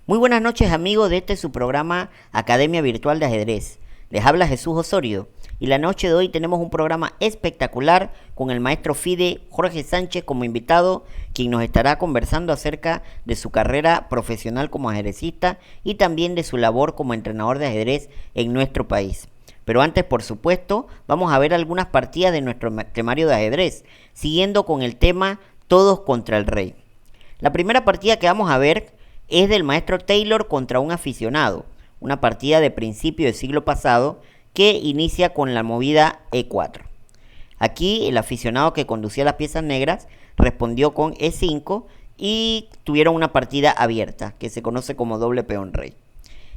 Muy buenas noches amigos de su programa Academia Virtual de Ajedrez. Les habla Jesús Osorio y la noche de hoy tenemos un programa espectacular con el maestro FIDE Jorge Sánchez como invitado, quien nos estará conversando acerca de su carrera profesional como ajedrecista y también de su labor como entrenador de ajedrez en nuestro país. Pero antes, por supuesto, vamos a ver algunas partidas de nuestro temario de ajedrez, siguiendo con el tema Todos contra el Rey. La primera partida que vamos a ver es del maestro Taylor contra un aficionado, una partida de principio del siglo pasado que inicia con la movida E4. Aquí el aficionado que conducía las piezas negras respondió con E5 y tuvieron una partida abierta que se conoce como doble peón rey.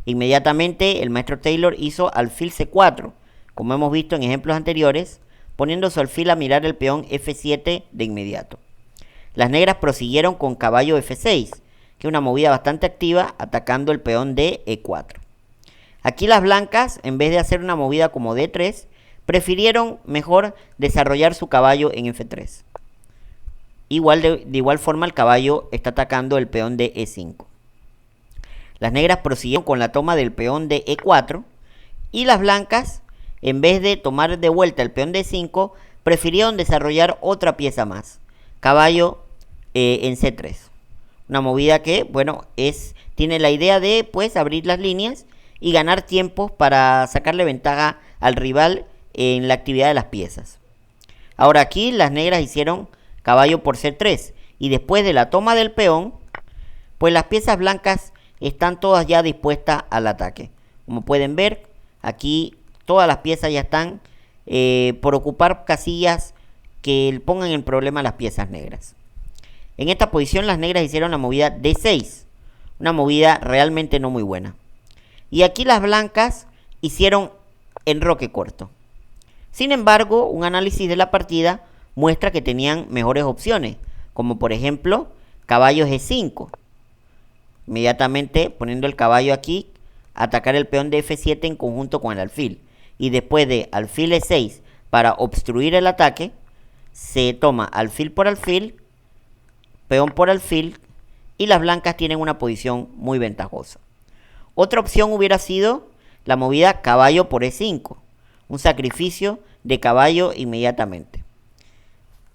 Inmediatamente el maestro Taylor hizo alfil C4, como hemos visto en ejemplos anteriores, poniendo su alfil a mirar el peón F7 de inmediato. Las negras prosiguieron con caballo F6, que es una movida bastante activa, atacando el peón de E4. Aquí las blancas, en vez de hacer una movida como D3, prefirieron mejor desarrollar su caballo en F3. De igual forma el caballo está atacando el peón de E5. Las negras prosiguieron con la toma del peón de E4 y las blancas, en vez de tomar de vuelta el peón de E5, prefirieron desarrollar otra pieza más, caballo en C3. Una movida que, tiene la idea de abrir las líneas y ganar tiempo para sacarle ventaja al rival en la actividad de las piezas. Ahora aquí las negras hicieron caballo por C3 y después de la toma del peón, pues las piezas blancas están todas ya dispuestas al ataque. Como pueden ver, aquí todas las piezas ya están por ocupar casillas que pongan en problema a las piezas negras. En esta posición las negras hicieron la movida D6, una movida realmente no muy buena. Y aquí las blancas hicieron enroque corto. Sin embargo, un análisis de la partida muestra que tenían mejores opciones, como por ejemplo caballo G5. Inmediatamente poniendo el caballo aquí, atacar el peón de F7 en conjunto con el alfil. Y después de alfil E6 para obstruir el ataque, se toma alfil por alfil, peón por alfil, y las blancas tienen una posición muy ventajosa. Otra opción hubiera sido la movida caballo por E5, un sacrificio de caballo inmediatamente.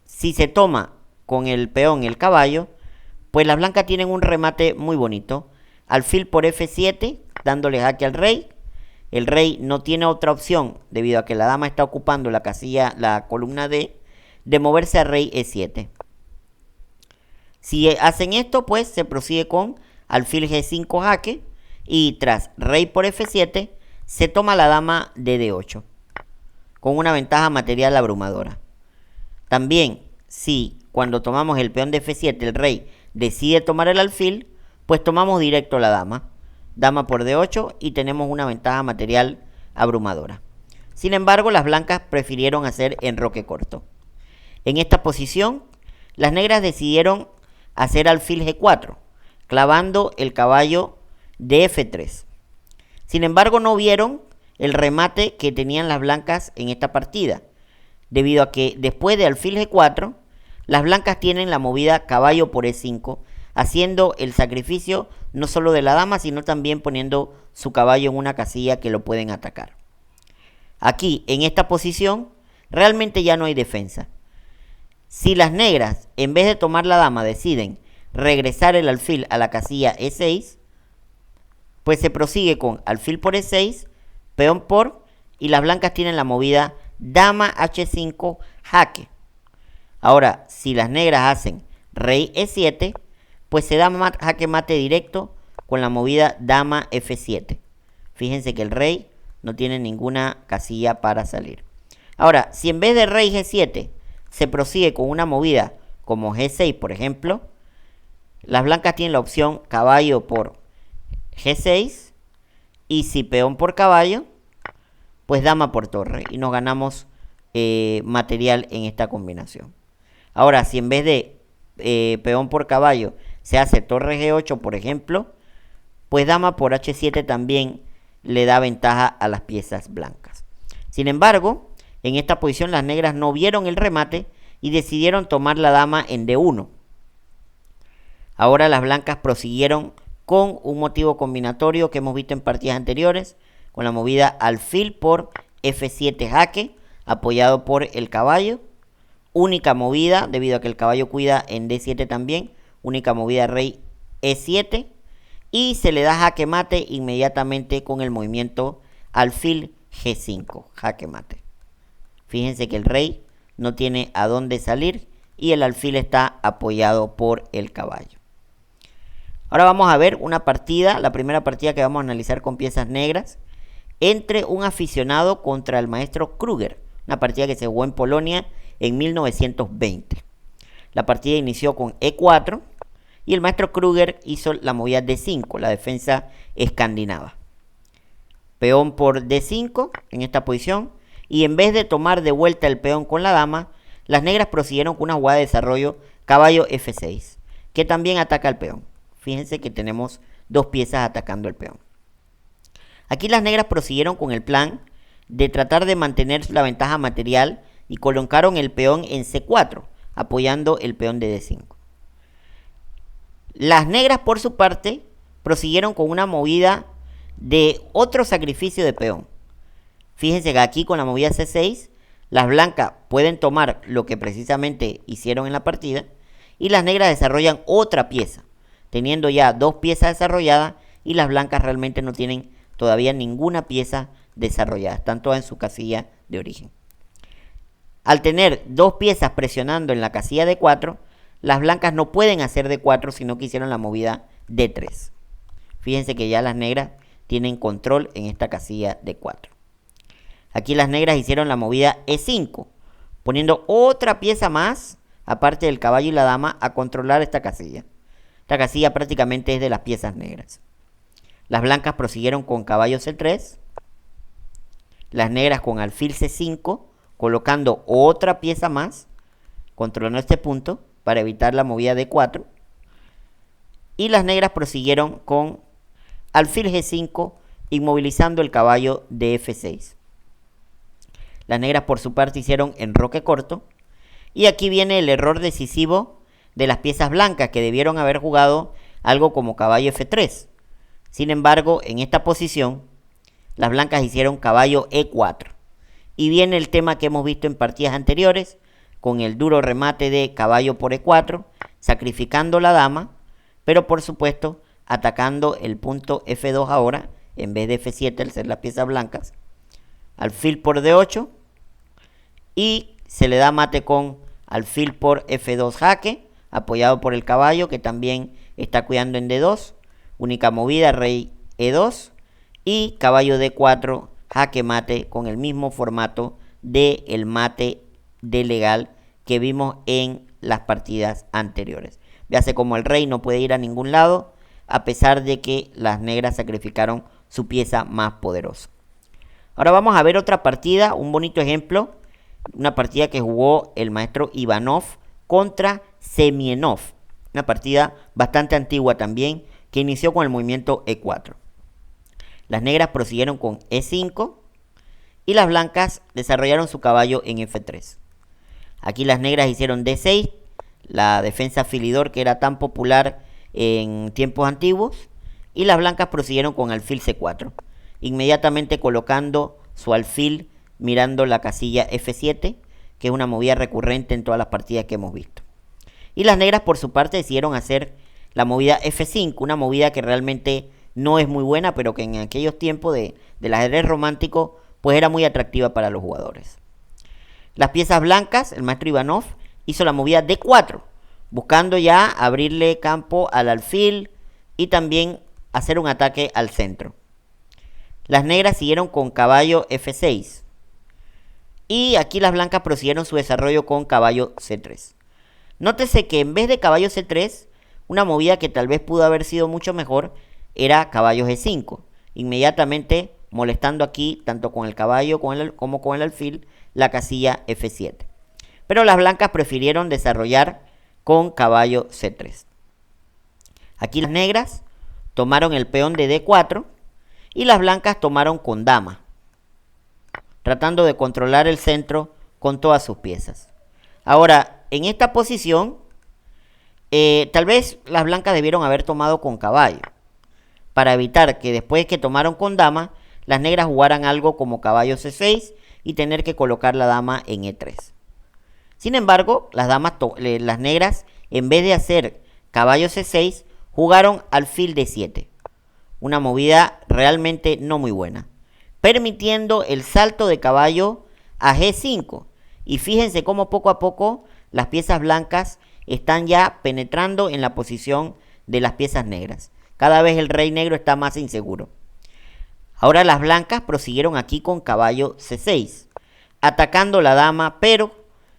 Si se toma con el peón y el caballo, pues las blancas tienen un remate muy bonito. Alfil por F7, dándole jaque al rey. El rey no tiene otra opción, debido a que la dama está ocupando la columna D, de moverse a rey E7. Si hacen esto, pues se prosigue con alfil G5 jaque y tras rey por F7 se toma la dama de D8 con una ventaja material abrumadora. También, si cuando tomamos el peón de F7 el rey decide tomar el alfil, pues tomamos directo la dama por D8 y tenemos una ventaja material abrumadora. Sin embargo, las blancas prefirieron hacer enroque corto. En esta posición, las negras decidieron hacer alfil G4, clavando el caballo de F3. Sin embargo, no vieron el remate que tenían las blancas en esta partida, debido a que después de alfil G4, las blancas tienen la movida caballo por E5, haciendo el sacrificio no solo de la dama, sino también poniendo su caballo en una casilla que lo pueden atacar. Aquí, en esta posición, realmente ya no hay defensa. Si las negras, en vez de tomar la dama, deciden regresar el alfil a la casilla E6, pues se prosigue con alfil por E6, peón por, y las blancas tienen la movida dama H5 jaque. Ahora, si las negras hacen rey E7, pues se da jaque mate directo con la movida dama F7. Fíjense que el rey no tiene ninguna casilla para salir. Ahora, si en vez de rey G7 se prosigue con una movida como G6, por ejemplo, las blancas tienen la opción caballo por G6 y si peón por caballo, pues dama por torre y nos ganamos material en esta combinación. Ahora, si en vez de peón por caballo se hace torre G8, por ejemplo, pues dama por H7 también le da ventaja a las piezas blancas. Sin embargo, en esta posición las negras no vieron el remate y decidieron tomar la dama en D1. Ahora las blancas prosiguieron con un motivo combinatorio que hemos visto en partidas anteriores, con la movida alfil por F7 jaque, apoyado por el caballo. Única movida, debido a que el caballo cuida en D7 también, única movida rey E7. Y se le da jaque mate inmediatamente con el movimiento alfil G5, jaque mate. Fíjense que el rey no tiene a dónde salir y el alfil está apoyado por el caballo. Ahora vamos a ver una partida, la primera partida que vamos a analizar con piezas negras, entre un aficionado contra el maestro Kruger, una partida que se jugó en Polonia en 1920. La partida inició con E4 y el maestro Kruger hizo la movida D5, la defensa escandinava. Peón por D5 en esta posición, y en vez de tomar de vuelta el peón con la dama, las negras prosiguieron con una jugada de desarrollo caballo F6, que también ataca al peón. Fíjense que tenemos dos piezas atacando el peón. Aquí las negras prosiguieron con el plan de tratar de mantener la ventaja material y colocaron el peón en C4, apoyando el peón de D5. Las negras, por su parte, prosiguieron con una movida de otro sacrificio de peón. Fíjense que aquí con la movida C6, las blancas pueden tomar lo que precisamente hicieron en la partida y las negras desarrollan otra pieza, teniendo ya dos piezas desarrolladas y las blancas realmente no tienen todavía ninguna pieza desarrollada, están todas en su casilla de origen. Al tener dos piezas presionando en la casilla de 4, las blancas no pueden hacer D4, sino que hicieron la movida D3. Fíjense que ya las negras tienen control en esta casilla de 4. Aquí las negras hicieron la movida E5, poniendo otra pieza más, aparte del caballo y la dama, a controlar esta casilla. Esta casilla prácticamente es de las piezas negras. Las blancas prosiguieron con caballo C3, las negras con alfil C5, colocando otra pieza más, controlando este punto para evitar la movida D4. Y las negras prosiguieron con alfil G5, inmovilizando el caballo de F6. Las negras por su parte hicieron enroque corto. Y aquí viene el error decisivo de las piezas blancas, que debieron haber jugado algo como caballo F3. Sin embargo, en esta posición, las blancas hicieron caballo E4. Y viene el tema que hemos visto en partidas anteriores, con el duro remate de caballo por E4, sacrificando la dama, pero por supuesto atacando el punto F2 ahora, en vez de F7 al ser las piezas blancas. Alfil por D8 y se le da mate con alfil por F2 jaque, apoyado por el caballo que también está cuidando en D2, única movida rey E2 y caballo D4 jaque mate con el mismo formato de el mate de legal que vimos en las partidas anteriores. Véase como el rey no puede ir a ningún lado a pesar de que las negras sacrificaron su pieza más poderosa. Ahora vamos a ver otra partida, un bonito ejemplo, una partida que jugó el maestro Ivanov contra Semienov, una partida bastante antigua también, que inició con el movimiento E4. Las negras prosiguieron con E5 y las blancas desarrollaron su caballo en F3. Aquí las negras hicieron D6, la defensa filidor que era tan popular en tiempos antiguos, y las blancas prosiguieron con alfil C4, inmediatamente colocando su alfil mirando la casilla F7, que es una movida recurrente en todas las partidas que hemos visto. Y las negras por su parte decidieron hacer la movida F5, una movida que realmente no es muy buena, pero que en aquellos tiempos del ajedrez romántico pues era muy atractiva para los jugadores. Las piezas blancas, el maestro Ivanov hizo la movida D4, buscando ya abrirle campo al alfil y también hacer un ataque al centro. Las negras siguieron con caballo F6. Y aquí las blancas prosiguieron su desarrollo con caballo C3. Nótese que en vez de caballo C3, una movida que tal vez pudo haber sido mucho mejor era caballo G5. Inmediatamente molestando aquí, tanto con el caballo como con el alfil, la casilla F7. Pero las blancas prefirieron desarrollar con caballo C3. Aquí las negras tomaron el peón de D4 y las blancas tomaron con dama, tratando de controlar el centro con todas sus piezas. Ahora, en esta posición, tal vez las blancas debieron haber tomado con caballo. para evitar que después que tomaron con dama, las negras jugaran algo como caballo C6 y tener que colocar la dama en E3. Sin embargo, las negras, en vez de hacer caballo C6, jugaron alfil D7. Una movida realmente no muy buena, permitiendo el salto de caballo a G5. Y fíjense cómo poco a poco las piezas blancas están ya penetrando en la posición de las piezas negras. Cada vez el rey negro está más inseguro. Ahora las blancas prosiguieron aquí con caballo C6, atacando la dama, pero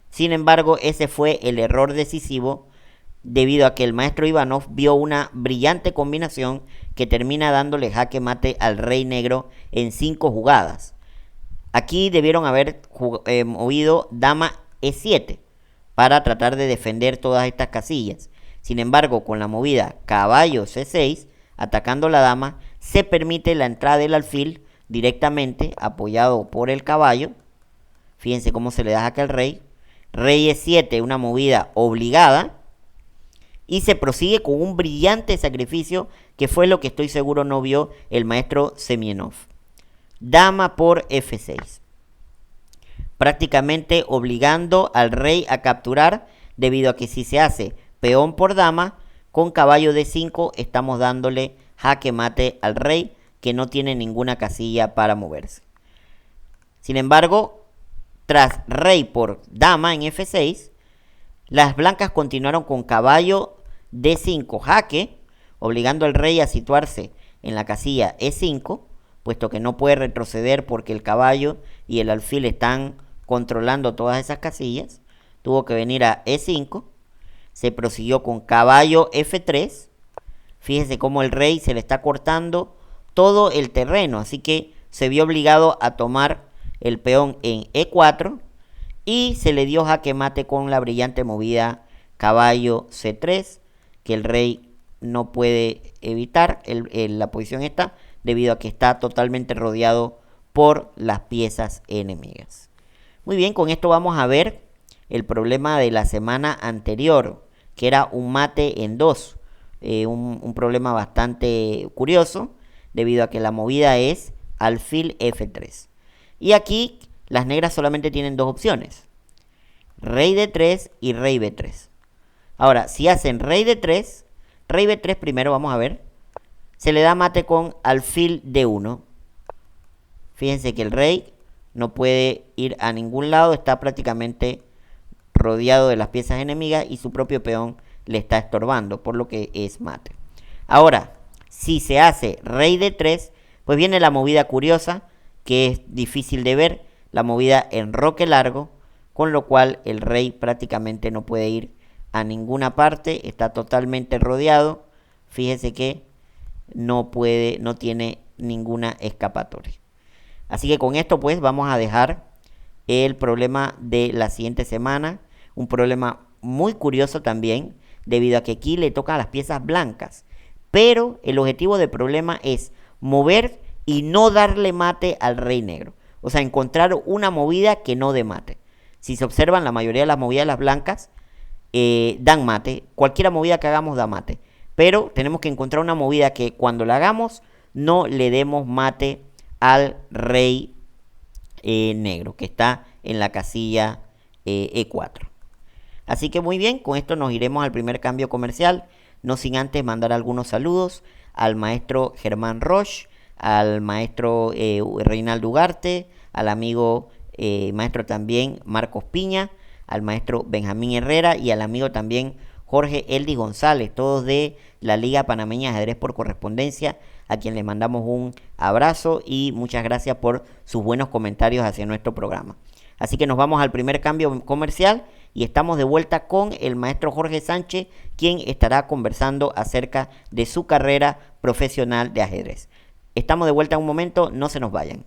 sin embargo ese fue el error decisivo debido a que el maestro Ivanov vio una brillante combinación que termina dándole jaque mate al rey negro en 5 jugadas. Aquí debieron haber movido dama E7 para tratar de defender todas estas casillas. Sin embargo, con la movida caballo C6, atacando la dama, se permite la entrada del alfil directamente apoyado por el caballo. Fíjense cómo se le da jaque al rey. Rey E7, una movida obligada. Y se prosigue con un brillante sacrificio que fue lo que estoy seguro no vio el maestro Semienov. Dama por F6. Prácticamente obligando al rey a capturar, debido a que si se hace peón por dama, con caballo D5 estamos dándole jaque mate al rey, que no tiene ninguna casilla para moverse. Sin embargo, tras rey por dama en F6, las blancas continuaron con caballo D5 jaque, obligando al rey a situarse en la casilla E5, puesto que no puede retroceder porque el caballo y el alfil están controlando todas esas casillas. Tuvo que venir a E5. Se prosiguió con caballo F3. Fíjense cómo el rey se le está cortando todo el terreno, así que se vio obligado a tomar el peón en E4 y se le dio jaque mate con la brillante movida caballo C3, que el rey no puede evitar la posición esta, debido a que está totalmente rodeado por las piezas enemigas. Muy bien, con esto vamos a ver el problema de la semana anterior, que era un mate en 2. Un problema bastante curioso, debido a que la movida es alfil F3. Y aquí las negras solamente tienen 2 opciones: rey D3 y rey B3. Ahora, si hacen rey B3 primero, vamos a ver, se le da mate con alfil D1. Fíjense que el rey no puede ir a ningún lado, está prácticamente rodeado de las piezas enemigas y su propio peón le está estorbando, por lo que es mate. Ahora, si se hace rey D3, pues viene la movida curiosa, que es difícil de ver, la movida enroque largo, con lo cual el rey prácticamente no puede ir a ninguna parte, está totalmente rodeado. Fíjese que no tiene ninguna escapatoria. Así que con esto pues vamos a dejar el problema de la siguiente semana, un problema muy curioso también, debido a que aquí le tocan las piezas blancas, pero el objetivo del problema es mover y no darle mate al rey negro, o sea, encontrar una movida que no dé mate. Si se observan, la mayoría de las movidas de las blancas dan mate, cualquier movida que hagamos da mate, pero tenemos que encontrar una movida que cuando la hagamos no le demos mate al rey negro, que está en la casilla E4. Así que muy bien, con esto nos iremos al primer cambio comercial, no sin antes mandar algunos saludos al maestro Germán Roche, al maestro Reinaldo Ugarte, al amigo maestro también Marcos Piña, al maestro Benjamín Herrera y al amigo también Jorge Eldi González, todos de la Liga Panameña de Ajedrez por Correspondencia, a quien les mandamos un abrazo y muchas gracias por sus buenos comentarios hacia nuestro programa. Así que nos vamos al primer cambio comercial y estamos de vuelta con el maestro Jorge Sánchez, quien estará conversando acerca de su carrera profesional de ajedrez. Estamos de vuelta en un momento, no se nos vayan.